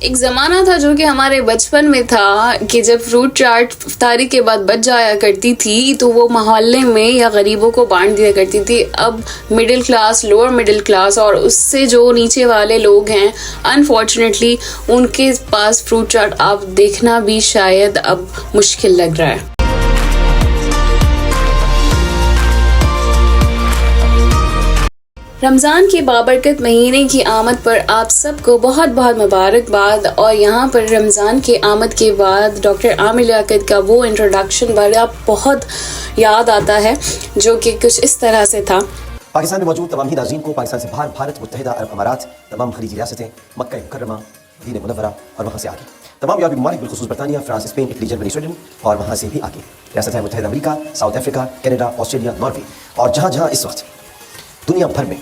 एक ज़माना था जो कि हमारे बचपन में था कि जब फ्रूट चाट इफ्तारी के बाद बच जाया करती थी तो वो मोहल्ले में या गरीबों को बांट दिया करती थी। अब middle class, lower middle class और उससे जो नीचे वाले लोग हैं, अनफॉर्चुनेटली उनके पास फ्रूट चाट अब देखना भी शायद अब मुश्किल लग रहा है। रमज़ान के बाबरकत महीने की आमद पर आप सबको बहुत बहुत मुबारकबाद। और यहाँ पर रमज़ान के आमद के बाद डॉक्टर आमिर लियाकत का वो इंट्रोडक्शन बड़ा बहुत याद आता है जो कि कुछ इस तरह से था। पाकिस्तान में मौजूद तमाम ही नाज़रीन को पाकिस्तान से बाहर भारत, मुत्तहिदा अरब अमारात, तमाम खलीजी रियासतें, मक्का मुकर्रमा, मदीना मुनव्वरा और वहाँ से आगे तमाम यूरोपीय ममालिक बिलखुसूस बरतानिया, France, Spain, Italy, Germany, Sweden और वहाँ से भी आगे रियासत है मुत्तहिदा America, South Africa, Canada, Australia, Norway और जहाँ जहाँ इस वक्त दुनिया भर में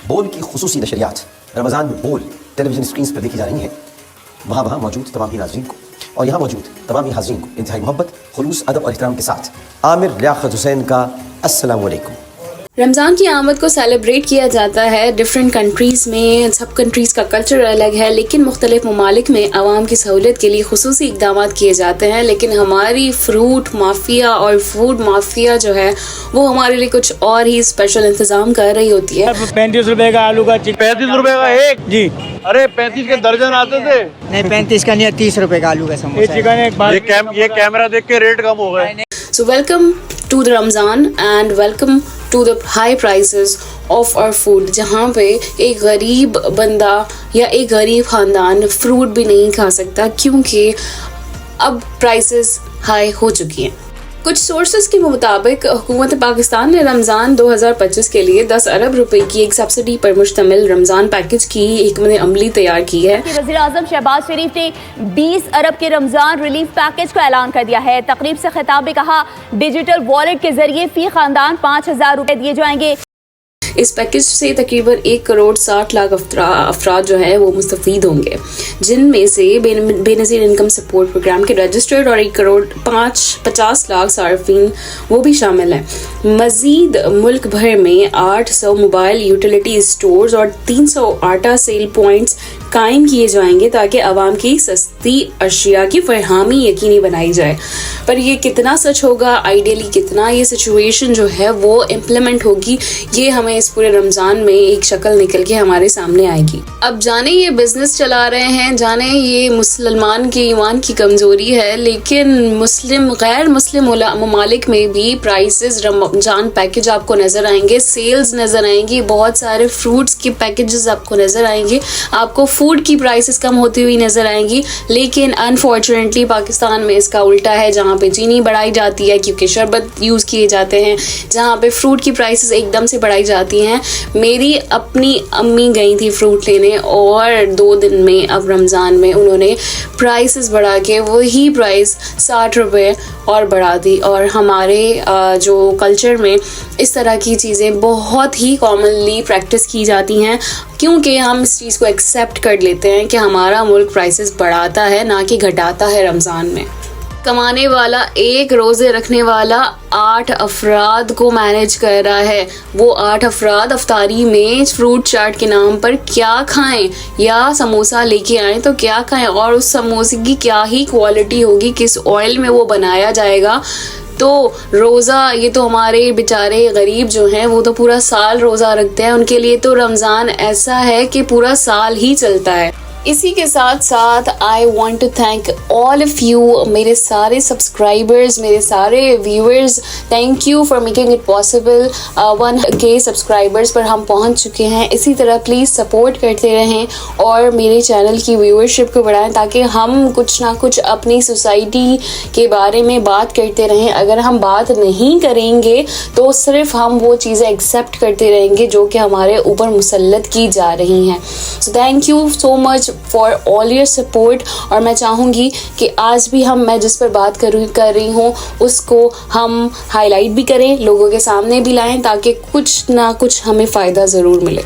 बोल की खुसूसी नशरियात रमज़ान में बोल टेलीविज़न स्क्रीन पर देखी जा रही हैं, वहाँ वहाँ मौजूद तमाम ही नाज़रीन को और यहाँ मौजूद तमाम ही हाज़रीन को इंतहाई मोहब्बत, खुलूस, अदब और इहतराम के साथ आमिर लियाकत हुसैन का अस्सलामु अलैकुम। रमज़ान की आमद को सेलिब्रेट किया जाता है डिफरेंट कंट्रीज़ में। सब कंट्रीज़ का कल्चर अलग है, लेकिन मुख्तलिफ ममालिक में आवाम की सहूलियत के लिए खुसूसी इक़दाम किए जाते हैं। लेकिन हमारी फ्रूट माफिया और फूड माफिया जो है वो हमारे लिए कुछ और ही स्पेशल इंतज़ाम कर रही होती है। 35 रुपए का आलू का चिकन, 35 रुपए का एक जी। अरे 35 के दर्जन आते थे। नहीं 35 का नहीं, 30 रुपए का आलू का समोसा। ये चिकन एक बार ये कैमरा देख के रेट कम हो गए। So welcome to the Ramzan and welcome to the high prices of our food, जहाँ पे एक गरीब बंदा या एक गरीब ख़ानदान फ्रूट भी नहीं खा सकता क्योंकि अब प्राइसेस हाई हो चुकी हैं। कुछ सोर्सेज के मुताबिक हुकूमत पाकिस्तान ने रमज़ान 2025 के लिए 10 अरब रुपए की एक सब्सिडी पर मुश्तमिल रमज़ान पैकेज की हिकमत अमली तैयार की है। वज़ीर आज़म शहबाज शरीफ ने 20 अरब के रमज़ान रिलीफ पैकेज का ऐलान कर दिया है। तकरीब से खिताब में कहा, डिजिटल वॉलेट के जरिए फी खानदान 5000 रुपए दिए जाएंगे। इस पैकेज से तकरीबन 1 करोड़ 60 लाख अफराद जो है वो मुस्तफ़ीद होंगे, जिनमें से बेनज़ीर इनकम सपोर्ट प्रोग्राम के रजिस्टर्ड और 1 करोड़ 50 लाख सार्फिन वो भी शामिल हैं। मज़ीद मुल्क भर में 800 मोबाइल यूटिलिटी स्टोर्स और 300 आटा सेल पॉइंट्स कायम किए जाएंगे ताकि आवाम की सस्ती अशिया की फरहमी यकीनी बनाई जाए। पर ये कितना सच होगा, आइडियली कितना ये सिचुएशन जो है वो इम्प्लीमेंट होगी, ये हमें इस पूरे रमज़ान में एक शक्ल निकल के हमारे सामने आएगी। अब जाने ये बिजनेस चला रहे हैं, जाने ये मुसलमान के ईमान की कमज़ोरी है, लेकिन गैर मुस्लिम ममालिक में भी प्राइसेस रमज़ान पैकेज आपको नज़र आएंगे, सेल्स नज़र आएंगी, बहुत सारे फ्रूट्स के पैकेजेस आपको नज़र आएंगे, आपको फूड की प्राइसेस कम होती हुई नज़र आएंगी। लेकिन अनफॉर्चुनेटली पाकिस्तान में इसका उल्टा है, जहाँ पे चीनी बढ़ाई जाती है क्योंकि शरबत यूज़ किए जाते हैं, जहाँ पे फ्रूट की प्राइसेस एकदम से बढ़ाई जाती हैं। मेरी अपनी अम्मी गई थी फ्रूट लेने और 2 दिन में अब रमज़ान में उन्होंने प्राइसेस बढ़ा के वही प्राइस 60 रुपये और बढ़ा दी। और हमारे जो कल्चर में इस तरह की चीज़ें बहुत ही कॉमनली प्रैक्टिस की जाती हैं क्योंकि हम इस चीज़ को एक्सेप्ट कर लेते हैं कि हमारा मुल्क प्राइसेस बढ़ाता है ना कि घटाता है। रमज़ान में कमाने वाला, एक रोज़े रखने वाला 8 अफराद को मैनेज कर रहा है। वो 8 अफराद अफ्तारी में फ्रूट चाट के नाम पर क्या खाएं या समोसा लेके आएं तो क्या खाएं, और उस समोसे की क्या ही क्वालिटी होगी, किस ऑयल में वो बनाया जाएगा। तो रोज़ा, ये तो हमारे बेचारे गरीब जो हैं वो तो पूरा साल रोज़ा रखते हैं, उनके लिए तो रमज़ान ऐसा है कि पूरा साल ही चलता है। इसी के साथ साथ I want to thank all of you, मेरे सारे सब्सक्राइबर्स, मेरे सारे viewers, thank you for making it possible. 1K subscribers पर हम पहुंच चुके हैं। इसी तरह प्लीज़ सपोर्ट करते रहें और मेरे चैनल की व्यूअरशिप को बढ़ाएं ताकि हम कुछ ना कुछ अपनी सोसाइटी के बारे में बात करते रहें। अगर हम बात नहीं करेंगे तो सिर्फ हम वो चीज़ें एक्सेप्ट करते रहेंगे जो कि हमारे ऊपर मुसल्लत की जा रही हैं। So thank you so much for all your support. और मैं चाहूँगी कि आज भी मैं जिस पर बात कर रही हूँ उसको हम हाईलाइट भी करें, लोगों के सामने भी लाएं ताकि कुछ ना कुछ हमें फ़ायदा ज़रूर मिले।